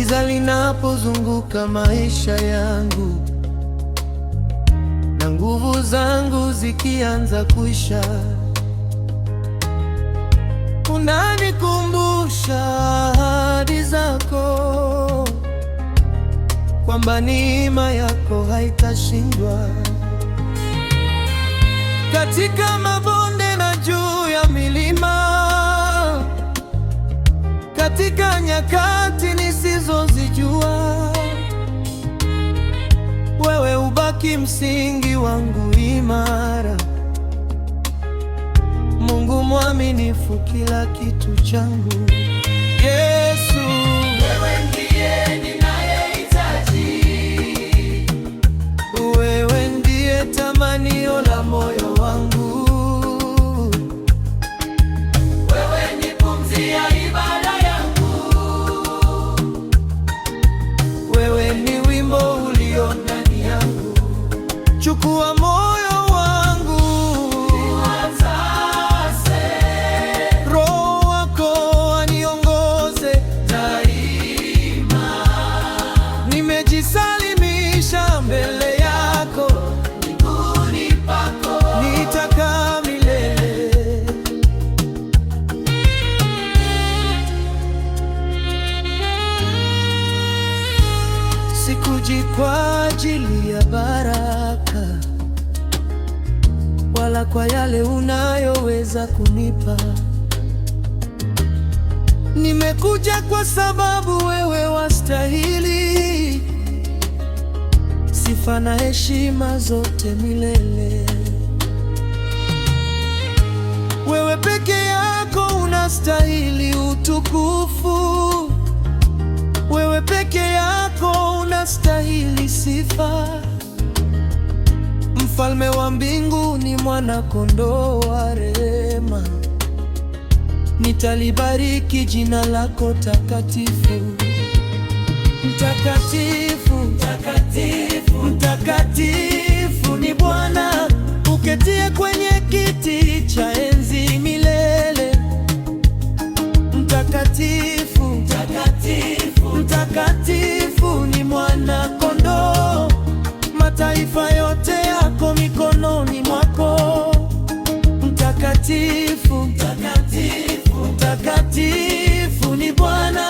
giza linapozunguka maisha yangu na nguvu zangu zikianza kuisha, unanikumbusha ahadi zako, kwamba neema yako haitashindwa. Katika mabonde na juu ya milima, katika nyakati nisizozijua, wewe ubaki msingi wangu imara. Mungu mwaminifu, kila kitu changu. Yesu, wewe ndiye ninayehitaji, wewe ndiye tamanio la moyo wangu, wewe ni pumzi ya ibada yangu, wewe ni wimbo ulio ndani yangu. Chukua moyo wangu, Roho wako aniongoze daima. Nimejisalimisha mbele yako, miguuni pako nitakaa milele. Sikuji kwa ajili ya baraka, wala kwa yale unayoweza kunipa. Nimekuja kwa sababu wewe wastahili sifa na heshima zote milele. Wewe peke yako unastahili utukufu, wewe peke yako unastahili sifa. Mfalme wa mbinguni, mwana kondoo wa rehema, nitalibariki jina lako takatifu. Mtakatifu, mtakatifu, mtakatifu ni Bwana, uketie kwenye kiti cha enzi milele. Mtakatifu, mtakatifu, mtakatifu ni mwana kondoo, mataifa yote yako mikononi mwako. Mtakatifu, mtakatifu, mtakatifu ni Bwana,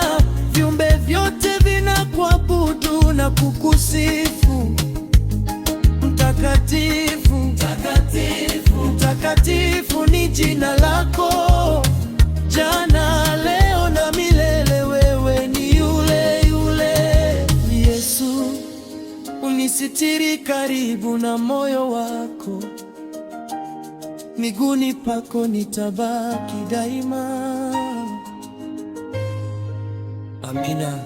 viumbe vyote vinakuabudu na kukusifu. Mtakatifu, mtakatifu, mtakatifu ni jina lako, jana, leo na milele. Wewe ni yule yule. Yesu, unisitiri karibu na moyo wako, miguuni pako nitabaki daima. Amina.